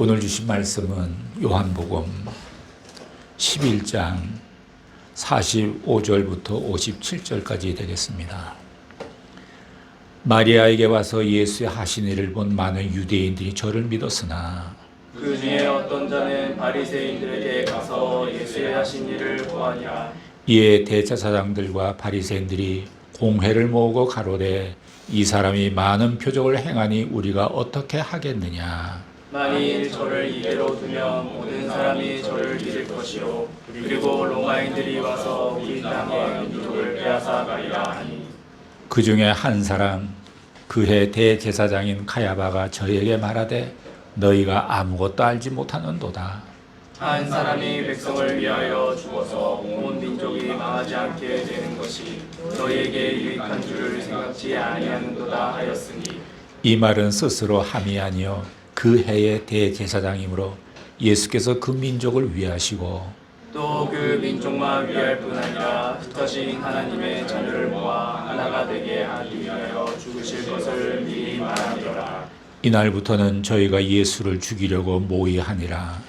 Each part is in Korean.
오늘 주신 말씀은 요한복음 11장 45절부터 57절까지 되겠습니다. 마리아에게 와서 예수의 하신 일을 본 많은 유대인들이 저를 믿었으나 그 중에 어떤 자는 바리새인들에게 가서 예수의 하신 일을 보았냐. 이에 대제사장들과 바리새인들이 공회를 모으고 가로되 이 사람이 많은 표적을 행하니 우리가 어떻게 하겠느냐. 만일 저를 이대로 두면 모든 사람이 저를 믿을 것이요 그리고 로마인들이 와서 우리 땅의 민족을 빼앗아 가리라 하니. 그 중에 한 사람 그해 대제사장인 가야바가 저에게 말하되 너희가 아무것도 알지 못하는도다. 한 사람이 백성을 위하여 죽어서 온 민족이 망하지 않게 되는 것이 너희에게 유익한 줄을 생각지 아니하는도다 하였으니. 이 말은 스스로 함이 아니요 그 해의 대제사장이므로 예수께서 그 민족을 위하시고 또 그 민족만 위할 뿐 아니라 흩어진 하나님의 자녀를 모아 하나가 되게 하기 위하여 죽으실 것을 미리 말하노라. 이날부터는 저희가 예수를 죽이려고 모의하니라.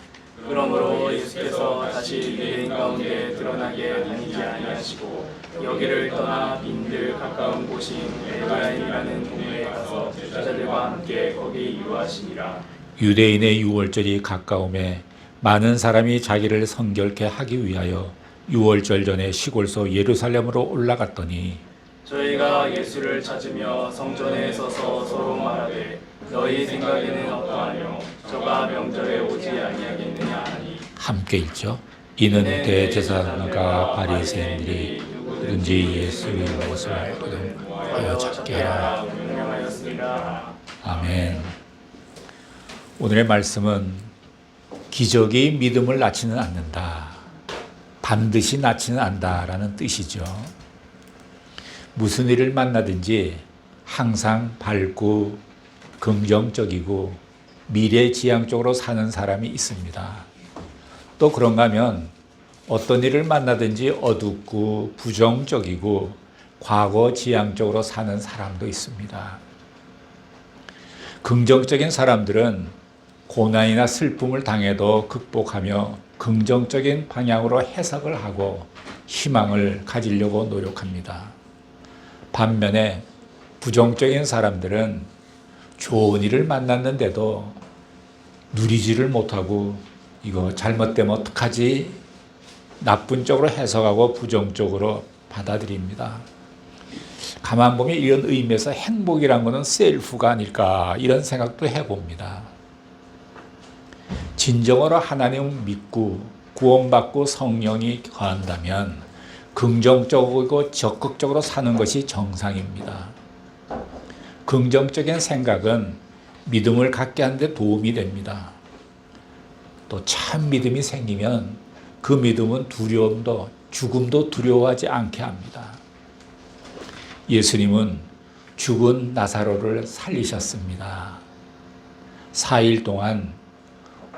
그러므로 예수께서 다시 유대인 가운데 드러나게 다니지 아니하시고 여기를 떠나 빈들 가까운 곳인 에브라임이라는 동네에 가서 제자들과 함께 거기 유하시니라. 유대인의 유월절이 가까움에 많은 사람이 자기를 성결케 하기 위하여 유월절 전에 시골서 예루살렘으로 올라갔더니 저희가 예수를 찾으며 성전에 서서 서로 말하되 너희 생각에는 어떠하뇨? 저가 명절에 오지 아니하겠느냐 하니. 함께 읽죠. 이는 대제사장과 바리새인들이 누구든지 예수의 것을 하여 찾게 하라. 아멘. 오늘의 말씀은 기적이 믿음을 낳지는 않는다. 반드시 낳지는 않는다라는 뜻이죠. 무슨 일을 만나든지 항상 밝고 긍정적이고 미래지향적으로 사는 사람이 있습니다. 또 그런가 하면 어떤 일을 만나든지 어둡고 부정적이고 과거지향적으로 사는 사람도 있습니다. 긍정적인 사람들은 고난이나 슬픔을 당해도 극복하며 긍정적인 방향으로 해석을 하고 희망을 가지려고 노력합니다. 반면에 부정적인 사람들은 좋은 일을 만났는데도 누리지를 못하고 이거 잘못되면 어떡하지? 나쁜 쪽으로 해석하고 부정적으로 받아들입니다. 가만 보면 이런 의미에서 행복이란 것은 셀프가 아닐까 이런 생각도 해봅니다. 진정으로 하나님을 믿고 구원받고 성령이 거한다면 긍정적이고 적극적으로 사는 것이 정상입니다. 긍정적인 생각은 믿음을 갖게 하는 데 도움이 됩니다. 또 참 믿음이 생기면 그 믿음은 두려움도 죽음도 두려워하지 않게 합니다. 예수님은 죽은 나사로를 살리셨습니다. 4일 동안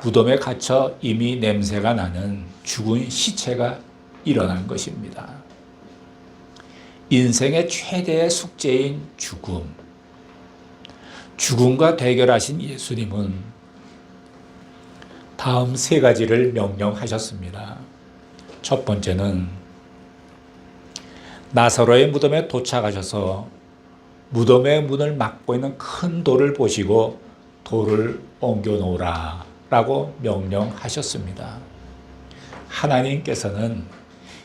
무덤에 갇혀 이미 냄새가 나는 죽은 시체가 일어난 것입니다. 인생의 최대의 숙제인 죽음. 죽음과 대결하신 예수님은 다음 세 가지를 명령하셨습니다. 첫 번째는 나사로의 무덤에 도착하셔서 무덤의 문을 막고 있는 큰 돌을 보시고 돌을 옮겨 놓으라 라고 명령하셨습니다. 하나님께서는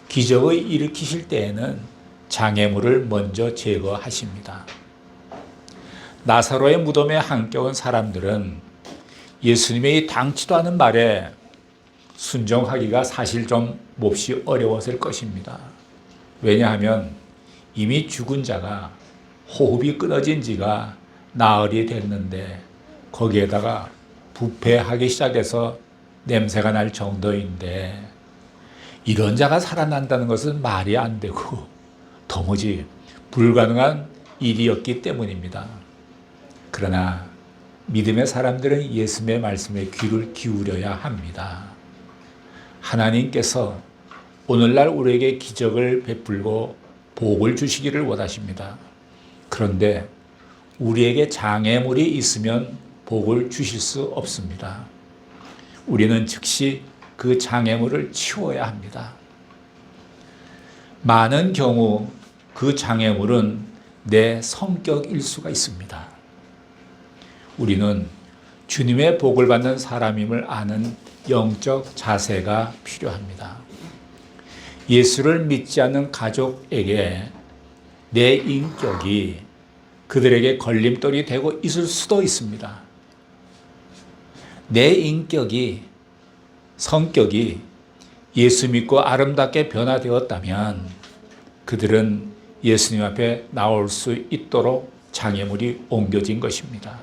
기적을 일으키실 때에는 장애물을 먼저 제거하십니다. 나사로의 무덤에 함께 온 사람들은 예수님의 당치도 않은 말에 순종하기가 사실 좀 몹시 어려웠을 것입니다. 왜냐하면 이미 죽은 자가 호흡이 끊어진 지가 나흘이 됐는데 거기에다가 부패하기 시작해서 냄새가 날 정도인데 이런 자가 살아난다는 것은 말이 안 되고 도무지 불가능한 일이었기 때문입니다. 그러나 믿음의 사람들은 예수님의 말씀에 귀를 기울여야 합니다. 하나님께서 오늘날 우리에게 기적을 베풀고 복을 주시기를 원하십니다. 그런데 우리에게 장애물이 있으면 복을 주실 수 없습니다. 우리는 즉시 그 장애물을 치워야 합니다. 많은 경우 그 장애물은 내 성격일 수가 있습니다. 우리는 주님의 복을 받는 사람임을 아는 영적 자세가 필요합니다. 예수를 믿지 않는 가족에게 내 인격이 그들에게 걸림돌이 되고 있을 수도 있습니다. 내 인격이, 성격이 예수 믿고 아름답게 변화되었다면 그들은 예수님 앞에 나올 수 있도록 장애물이 옮겨진 것입니다.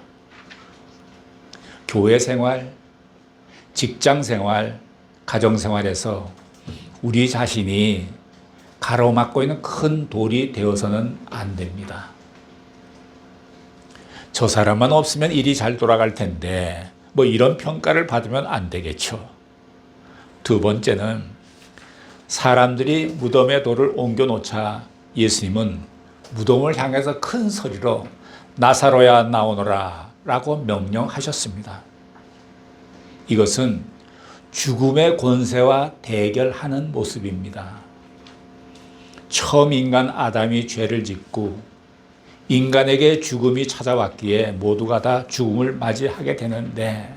교회 생활, 직장 생활, 가정 생활에서 우리 자신이 가로막고 있는 큰 돌이 되어서는 안 됩니다. 저 사람만 없으면 일이 잘 돌아갈 텐데 이런 평가를 받으면 안 되겠죠. 두 번째는 사람들이 무덤에 돌을 옮겨놓자 예수님은 무덤을 향해서 큰 소리로 나사로야 나오너라 라고 명령하셨습니다. 이것은 죽음의 권세와 대결하는 모습입니다. 처음 인간 아담이 죄를 짓고 인간에게 죽음이 찾아왔기에 모두가 다 죽음을 맞이하게 되는데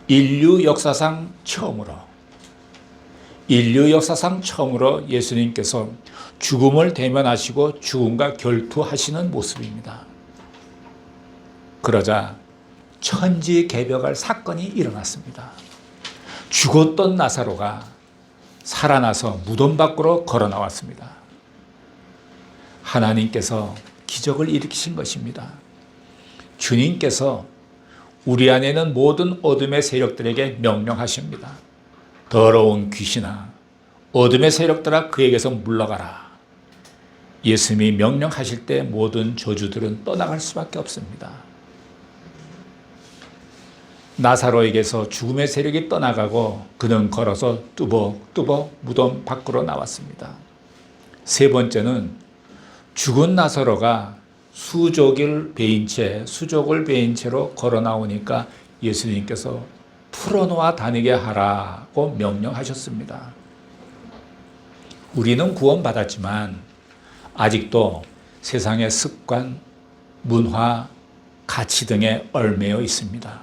인류 역사상 처음으로 예수님께서 죽음을 대면하시고 죽음과 결투하시는 모습입니다. 그러자 천지개벽할 사건이 일어났습니다. 죽었던 나사로가 살아나서 무덤 밖으로 걸어 나왔습니다. 하나님께서 기적을 일으키신 것입니다. 주님께서 우리 안에 있는 모든 어둠의 세력들에게 명령하십니다. 더러운 귀신아, 어둠의 세력들아 그에게서 물러가라. 예수님이 명령하실 때 모든 저주들은 떠나갈 수밖에 없습니다. 나사로에게서 죽음의 세력이 떠나가고 그는 걸어서 뚜벅뚜벅 무덤 밖으로 나왔습니다. 세 번째는 죽은 나사로가 수족을 베인 채로 걸어 나오니까 예수님께서 풀어놓아 다니게 하라고 명령하셨습니다. 우리는 구원받았지만 아직도 세상의 습관, 문화, 가치 등에 얽매여 있습니다.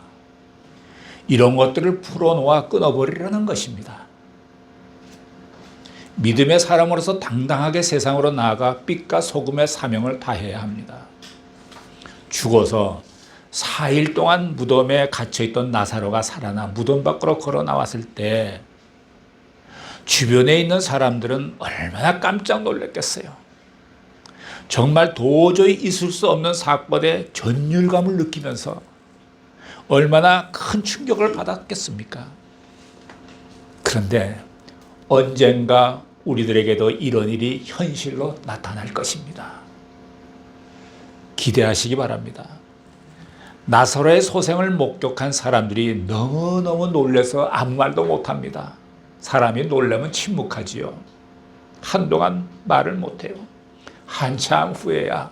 이런 것들을 풀어놓아 끊어버리라는 것입니다. 믿음의 사람으로서 당당하게 세상으로 나아가 빛과 소금의 사명을 다해야 합니다. 죽어서 4일 동안 무덤에 갇혀있던 나사로가 살아나 무덤 밖으로 걸어 나왔을 때 주변에 있는 사람들은 얼마나 깜짝 놀랐겠어요. 정말 도저히 있을 수 없는 사건에 전율감을 느끼면서 얼마나 큰 충격을 받았겠습니까? 그런데 언젠가 우리들에게도 이런 일이 현실로 나타날 것입니다. 기대하시기 바랍니다. 나사로의 소생을 목격한 사람들이 너무너무 놀라서 아무 말도 못합니다. 사람이 놀라면 침묵하지요. 한동안 말을 못해요. 한참 후에야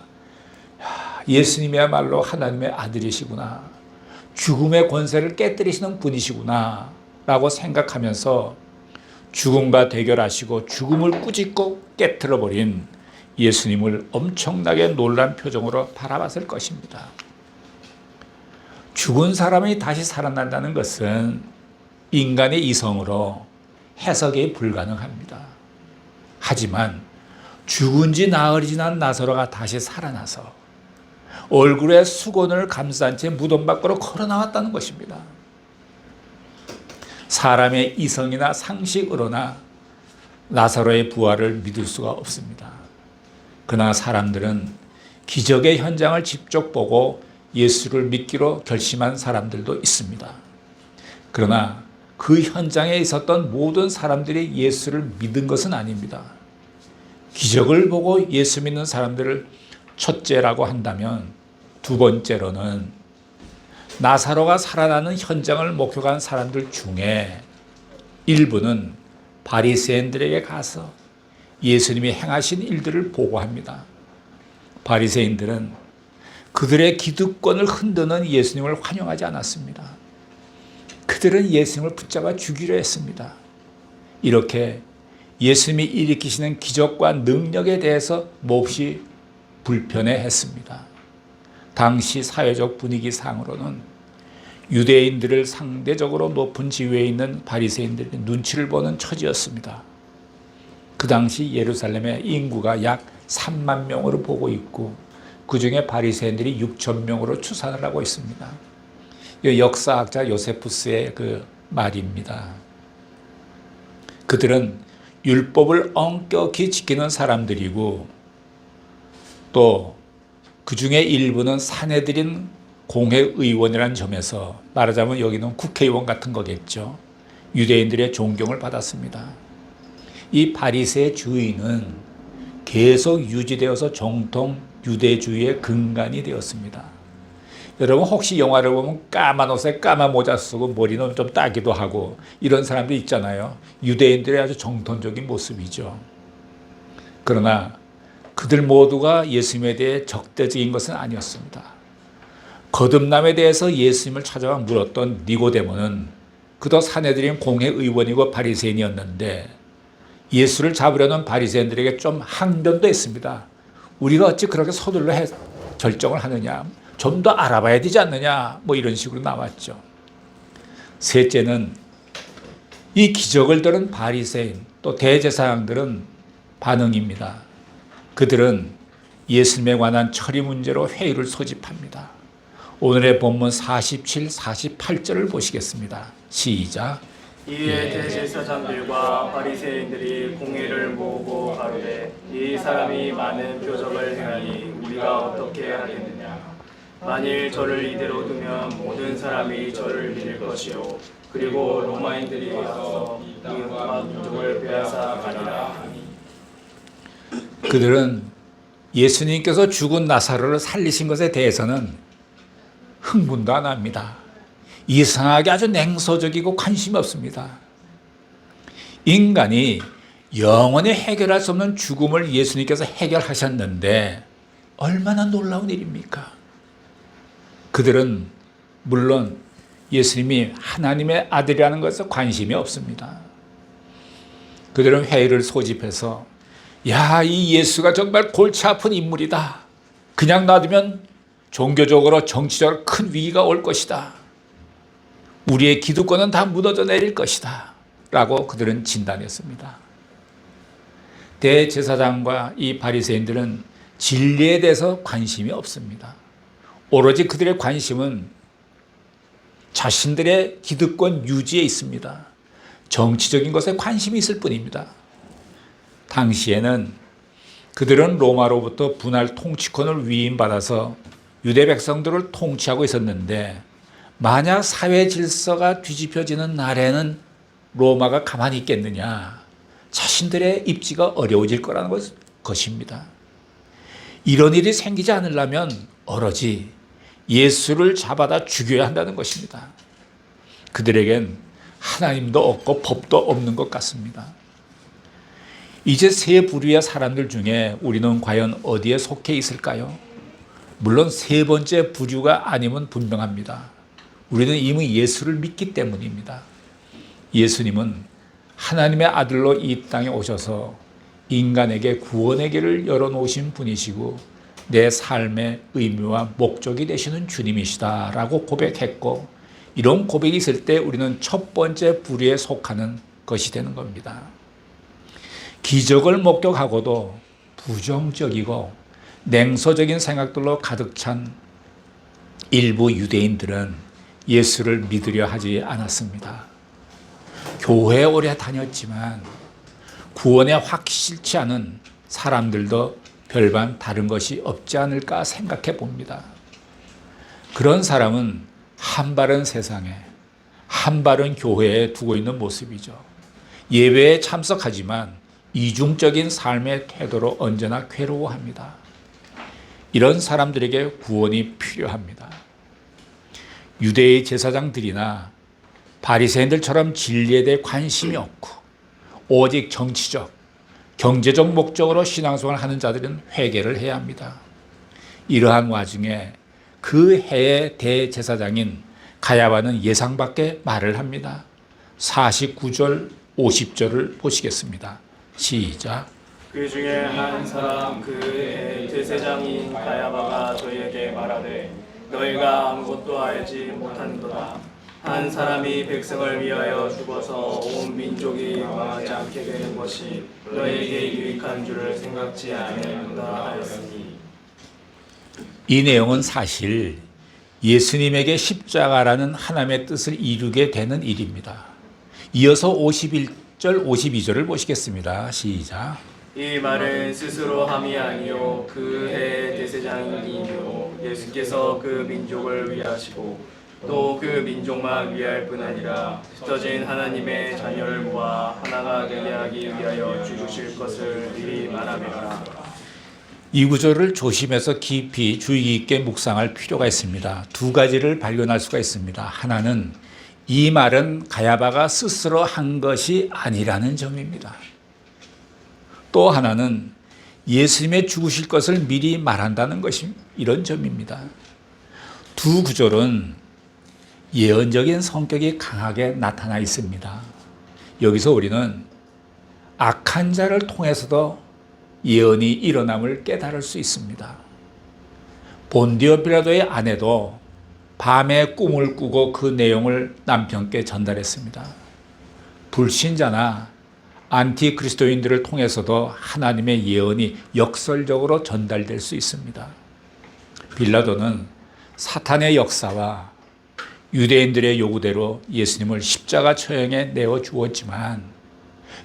예수님이야말로 하나님의 아들이시구나, 죽음의 권세를 깨뜨리시는 분이시구나 라고 생각하면서 죽음과 대결하시고 죽음을 꾸짖고 깨트려버린 예수님을 엄청나게 놀란 표정으로 바라봤을 것입니다. 죽은 사람이 다시 살아난다는 것은 인간의 이성으로 해석이 불가능합니다. 하지만 죽은 지 나흘이 지난 나사로가 다시 살아나서 얼굴에 수건을 감싼 채 무덤 밖으로 걸어 나왔다는 것입니다. 사람의 이성이나 상식으로나 나사로의 부활을 믿을 수가 없습니다. 그러나 사람들은 기적의 현장을 직접 보고 예수를 믿기로 결심한 사람들도 있습니다. 그러나 그 현장에 있었던 모든 사람들이 예수를 믿은 것은 아닙니다. 기적을 보고 예수 믿는 사람들을 첫째라고 한다면, 두 번째로는 나사로가 살아나는 현장을 목격한 사람들 중에 일부는 바리새인들에게 가서 예수님이 행하신 일들을 보고합니다. 바리새인들은 그들의 기득권을 흔드는 예수님을 환영하지 않았습니다. 그들은 예수님을 붙잡아 죽이려 했습니다. 이렇게 예수님이 일으키시는 기적과 능력에 대해서 몹시 불편해했습니다. 당시 사회적 분위기상으로는 유대인들을 상대적으로 높은 지위에 있는 바리새인들이 눈치를 보는 처지였습니다. 그 당시 예루살렘의 인구가 약 3만 명으로 보고 있고 그 중에 바리새인들이 6천 명으로 추산을 하고 있습니다. 이 역사학자 요세푸스의 그 말입니다. 그들은 율법을 엄격히 지키는 사람들이고 또 그 중에 일부는 사내들인 공회의원이라는 점에서 말하자면 여기는 국회의원 같은 거겠죠. 유대인들의 존경을 받았습니다. 이 바리새의 주의는 계속 유지되어서 정통 유대주의의 근간이 되었습니다. 여러분 혹시 영화를 보면 까만 옷에 까만 모자 쓰고 머리는 좀 따기도 하고 이런 사람도 있잖아요. 유대인들의 아주 정통적인 모습이죠. 그러나 그들 모두가 예수님에 대해 적대적인 것은 아니었습니다. 거듭남에 대해서 예수님을 찾아와 물었던 니고데모는 그도 사내들인 공회의원이고 바리새인이었는데 예수를 잡으려는 바리새인들에게 좀 항변도 했습니다. 우리가 어찌 그렇게 서둘러 결정을 하느냐, 좀 더 알아봐야 되지 않느냐, 뭐 이런 식으로 나왔죠. 셋째는 이 기적을 들은 바리새인 또 대제사장들은 반응입니다. 그들은 예수님에 관한 처리 문제로 회의를 소집합니다. 오늘의 본문 47, 48절을 보시겠습니다. 시작. 이에 대제사장들과 바리새인들이 공회를 모으고 가로되 이 사람이 많은 표적을 행하니 우리가 어떻게 하겠느냐. 만일 저를 이대로 두면 모든 사람이 저를 믿을 것이요 그리고 로마인들이 와서 이웃과 민족을 빼앗아 가리라 하니. 그들은 예수님께서 죽은 나사로를 살리신 것에 대해서는 흥분도 안 합니다. 이상하게 아주 냉소적이고 관심이 없습니다. 인간이 영원히 해결할 수 없는 죽음을 예수님께서 해결하셨는데 얼마나 놀라운 일입니까? 그들은 물론 예수님이 하나님의 아들이라는 것에 관심이 없습니다. 그들은 회의를 소집해서 야, 이 예수가 정말 골치 아픈 인물이다. 그냥 놔두면 종교적으로 정치적으로 큰 위기가 올 것이다. 우리의 기득권은 다 무너져 내릴 것이다. 라고 그들은 진단했습니다. 대제사장과 이 바리새인들은 진리에 대해서 관심이 없습니다. 오로지 그들의 관심은 자신들의 기득권 유지에 있습니다. 정치적인 것에 관심이 있을 뿐입니다. 당시에는 그들은 로마로부터 분할 통치권을 위임받아서 유대 백성들을 통치하고 있었는데 만약 사회 질서가 뒤집혀지는 날에는 로마가 가만히 있겠느냐. 자신들의 입지가 어려워질 거라는 것입니다. 이런 일이 생기지 않으려면 오로지 예수를 잡아다 죽여야 한다는 것입니다. 그들에겐 하나님도 없고 법도 없는 것 같습니다. 이제 세 부류의 사람들 중에 우리는 과연 어디에 속해 있을까요? 물론 세 번째 부류가 아니면 분명합니다. 우리는 이미 예수를 믿기 때문입니다. 예수님은 하나님의 아들로 이 땅에 오셔서 인간에게 구원의 길을 열어놓으신 분이시고 내 삶의 의미와 목적이 되시는 주님이시다라고 고백했고 이런 고백이 있을 때 우리는 첫 번째 부류에 속하는 것이 되는 겁니다. 기적을 목격하고도 부정적이고 냉소적인 생각들로 가득 찬 일부 유대인들은 예수를 믿으려 하지 않았습니다. 교회에 오래 다녔지만 구원에 확실치 않은 사람들도 별반 다른 것이 없지 않을까 생각해 봅니다. 그런 사람은 한 발은 세상에, 한 발은 교회에 두고 있는 모습이죠. 예배에 참석하지만 이중적인 삶의 태도로 언제나 괴로워합니다. 이런 사람들에게 구원이 필요합니다. 유대의 제사장들이나 바리새인들처럼 진리에 대해 관심이 없고 오직 정치적, 경제적 목적으로 신앙생활을 하는 자들은 회개를 해야 합니다. 이러한 와중에 그 해의 대제사장인 가야바는 예상 밖의 말을 합니다. 49절, 50절을 보시겠습니다. 시작. 그 중에 한 사람 그의 대제사장인 가야바가 저희에게 말하되 너희가 아무것도 알지 못하는도다. 한 사람이 백성을 위하여 죽어서 온 민족이 망하지 않게 되는 것이 너희에게 유익한 줄을 생각지 아니하는도다 하였으니. 이 내용은 사실 예수님에게 십자가라는 하나님의 뜻을 이루게 되는 일입니다. 이어서 51절, 52절을 보시겠습니다. 시작. 이 말은 스스로 함이 아니요 그의 대제사장이요 예수께서 그 민족을 위하시고 또 그 민족만 위할 뿐 아니라 흩어진 하나님의 자녀를 모아 하나가 되게 하기 위하여 죽으실 것을 미리 말하매라. 이 구절을 조심해서 깊이 주의 깊게 묵상할 필요가 있습니다. 두 가지를 발견할 수가 있습니다. 하나는 이 말은 가야바가 스스로 한 것이 아니라는 점입니다. 또 하나는 예수님의 죽으실 것을 미리 말한다는 것이 이런 점입니다. 두 구절은 예언적인 성격이 강하게 나타나 있습니다. 여기서 우리는 악한 자를 통해서도 예언이 일어남을 깨달을 수 있습니다. 본디오 빌라도의 아내도 밤에 꿈을 꾸고 그 내용을 남편께 전달했습니다. 불신자나 안티그리스도인들을 통해서도 하나님의 예언이 역설적으로 전달될 수 있습니다. 빌라도는 사탄의 역사와 유대인들의 요구대로 예수님을 십자가 처형에 내어 주었지만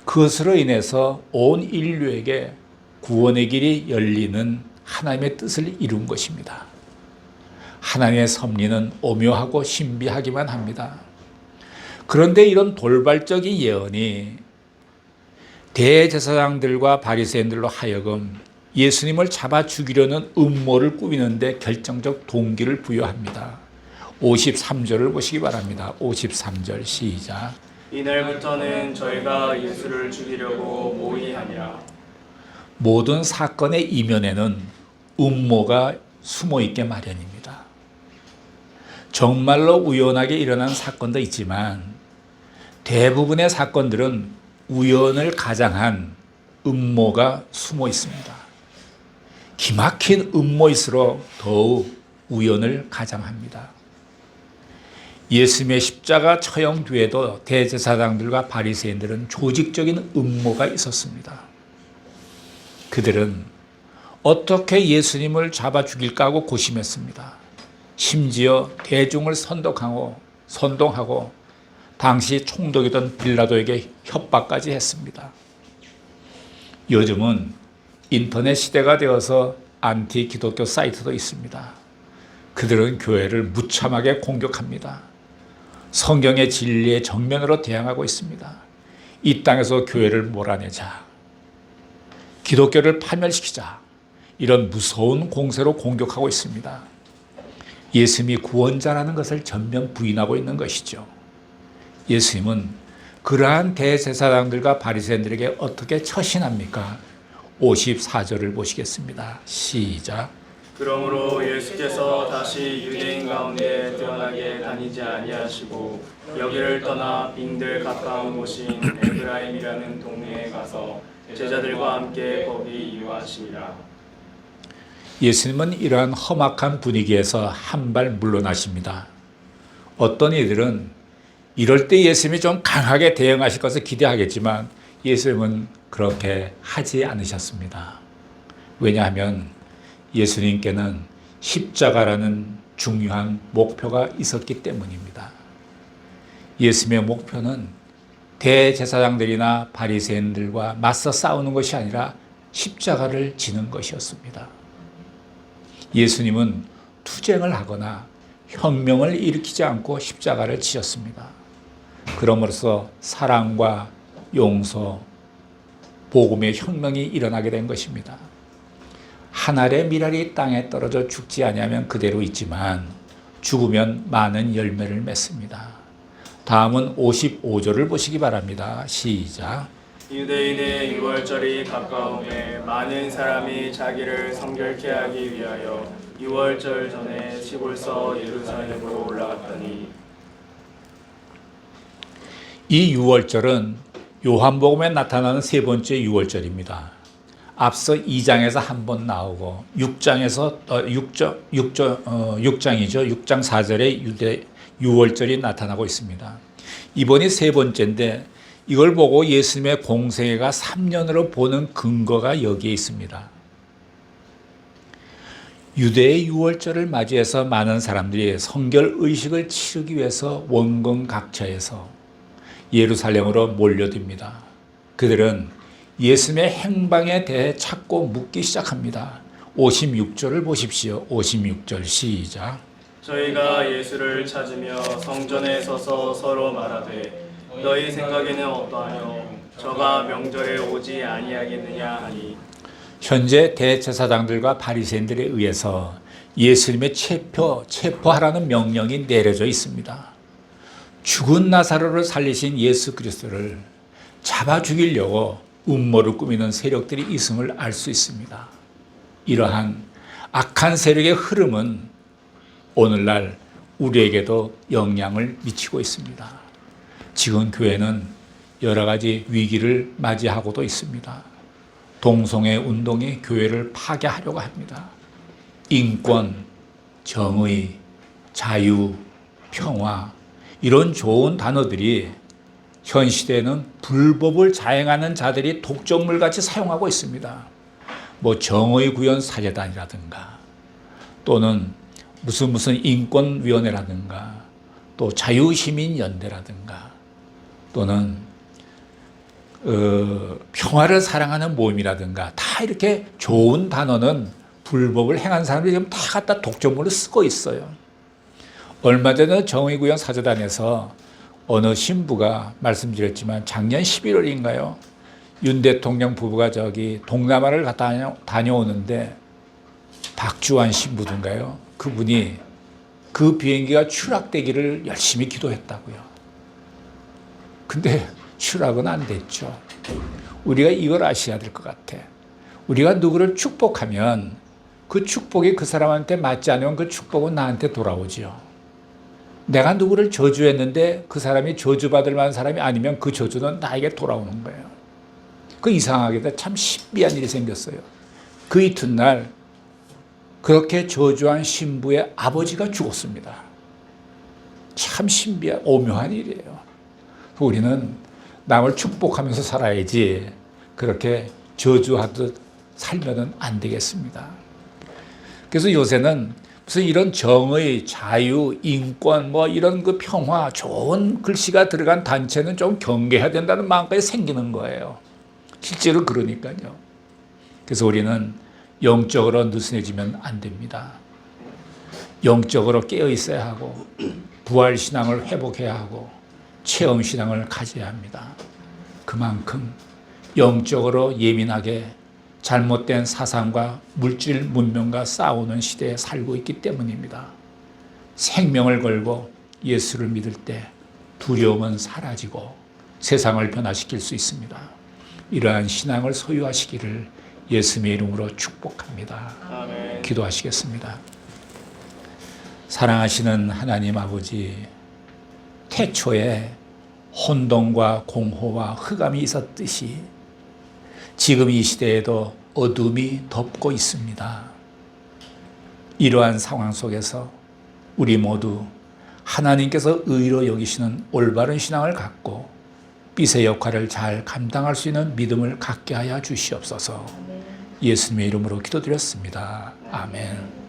그것으로 인해서 온 인류에게 구원의 길이 열리는 하나님의 뜻을 이룬 것입니다. 하나님의 섭리는 오묘하고 신비하기만 합니다. 그런데 이런 돌발적인 예언이 대제사장들과 바리새인들로 하여금 예수님을 잡아 죽이려는 음모를 꾸미는데 결정적 동기를 부여합니다. 53절을 보시기 바랍니다. 53절 시작. 이날부터는 저희가 예수를 죽이려고 모의하니라. 모든 사건의 이면에는 음모가 숨어 있게 마련입니다. 정말로 우연하게 일어난 사건도 있지만 대부분의 사건들은 우연을 가장한 음모가 숨어 있습니다. 기막힌 음모일수록 더욱 우연을 가장합니다. 예수님의 십자가 처형 뒤에도 대제사장들과 바리새인들은 조직적인 음모가 있었습니다. 그들은 어떻게 예수님을 잡아 죽일까 하고 고심했습니다. 심지어 대중을 선동하고 당시 총독이던 빌라도에게 협박까지 했습니다. 요즘은 인터넷 시대가 되어서 안티 기독교 사이트도 있습니다. 그들은 교회를 무참하게 공격합니다. 성경의 진리에 정면으로 대항하고 있습니다. 이 땅에서 교회를 몰아내자, 기독교를 파멸시키자, 이런 무서운 공세로 공격하고 있습니다. 예수님이 구원자라는 것을 전면 부인하고 있는 것이죠. 예수님은 그러한 대제사장들과 바리새인들에게 어떻게 처신합니까? 54절을 보시겠습니다. 시작. 그러므로 예수께서 다시 유대인 가운데 드러나게 다니지 아니하시고 여기를 떠나 빙들 가까운 곳인 에브라임이라는 동네에 가서 제자들과 함께 거기 유하시니라. 예수님은 이러한 험악한 분위기에서 한 발 물러나십니다. 어떤 이들은 이럴 때 예수님이 좀 강하게 대응하실 것을 기대하겠지만 예수님은 그렇게 하지 않으셨습니다. 왜냐하면 예수님께는 십자가라는 중요한 목표가 있었기 때문입니다. 예수님의 목표는 대제사장들이나 바리새인들과 맞서 싸우는 것이 아니라 십자가를 지는 것이었습니다. 예수님은 투쟁을 하거나 혁명을 일으키지 않고 십자가를 지셨습니다. 그럼으로써 사랑과 용서, 복음의 혁명이 일어나게 된 것입니다. 한 알의 밀알이 땅에 떨어져 죽지 아니하면 그대로 있지만 죽으면 많은 열매를 맺습니다. 다음은 55절을 보시기 바랍니다. 시작. 유대인의 유월절이 가까움에 많은 사람이 자기를 성결케 하기 위하여 유월절 전에 시골서 예루살렘으로 올라갔더니 이 유월절은 요한복음에 나타나는 세 번째 유월절입니다. 앞서 2장에서 한 번 나오고 6장에서 6장이죠. 6장 4절에 유대 유월절이 나타나고 있습니다. 이번이 세 번째인데 이걸 보고 예수님의 공생애가 3년으로 보는 근거가 여기에 있습니다. 유대의 유월절을 맞이해서 많은 사람들이 성결 의식을 치르기 위해서 원근 각처에서 예루살렘으로 몰려듭니다. 그들은 예수님의 행방에 대해 찾고 묻기 시작합니다. 56절을 보십시오. 56절 시작. 저희가 예수를 찾으며 성전에 서서 서로 말하되 너희 생각에는 어떠하뇨? 저가 명절에 오지 아니하겠느냐 하니. 현재 대제사장들과 바리새인들에 의해서 예수님의 체포하라는 명령이 내려져 있습니다. 죽은 나사로를 살리신 예수 그리스도를 잡아 죽이려고 음모를 꾸미는 세력들이 있음을 알 수 있습니다. 이러한 악한 세력의 흐름은 오늘날 우리에게도 영향을 미치고 있습니다. 지금 교회는 여러 가지 위기를 맞이하고도 있습니다. 동성애 운동이 교회를 파괴하려고 합니다. 인권, 정의, 자유, 평화 이런 좋은 단어들이 현 시대에는 불법을 자행하는 자들이 독점물같이 사용하고 있습니다. 뭐 정의 구현 사제단이라든가 또는 무슨 인권위원회라든가 또 자유시민연대라든가 또는 평화를 사랑하는 모임이라든가 다 이렇게 좋은 단어는 불법을 행한 사람들이 지금 다 갖다 독점물로 쓰고 있어요. 얼마 전에 정의구현 사제단에서 어느 신부가 말씀드렸지만 작년 11월인가요? 윤 대통령 부부가 저기 동남아를 갔다 다녀오는데 박주환 신부든가요? 그분이 그 비행기가 추락되기를 열심히 기도했다고요. 근데 추락은 안 됐죠. 우리가 이걸 아셔야 될 것 같아. 우리가 누구를 축복하면 그 축복이 그 사람한테 맞지 않으면 그 축복은 나한테 돌아오죠. 내가 누구를 저주했는데 그 사람이 저주받을 만한 사람이 아니면 그 저주는 나에게 돌아오는 거예요. 그 이상하게 참 신비한 일이 생겼어요. 그 이튿날 그렇게 저주한 신부의 아버지가 죽었습니다. 참 신비한 오묘한 일이에요. 우리는 남을 축복하면서 살아야지 그렇게 저주하듯 살면은 안 되겠습니다. 그래서 요새는 무슨 이런 정의, 자유, 인권, 뭐 이런 그 평화, 좋은 글씨가 들어간 단체는 좀 경계해야 된다는 마음까지 생기는 거예요. 실제로 그러니까요. 그래서 우리는 영적으로 느슨해지면 안 됩니다. 영적으로 깨어 있어야 하고 부활신앙을 회복해야 하고 체험신앙을 가져야 합니다. 그만큼 영적으로 예민하게 잘못된 사상과 물질 문명과 싸우는 시대에 살고 있기 때문입니다. 생명을 걸고 예수를 믿을 때 두려움은 사라지고 세상을 변화시킬 수 있습니다. 이러한 신앙을 소유하시기를 예수님의 이름으로 축복합니다. 아멘. 기도하시겠습니다. 사랑하시는 하나님 아버지, 태초에 혼돈과 공허와 흑암이 있었듯이 지금 이 시대에도 어둠이 덮고 있습니다. 이러한 상황 속에서 우리 모두 하나님께서 의로 여기시는 올바른 신앙을 갖고 빛의 역할을 잘 감당할 수 있는 믿음을 갖게 하여 주시옵소서. 예수님의 이름으로 기도드렸습니다. 아멘.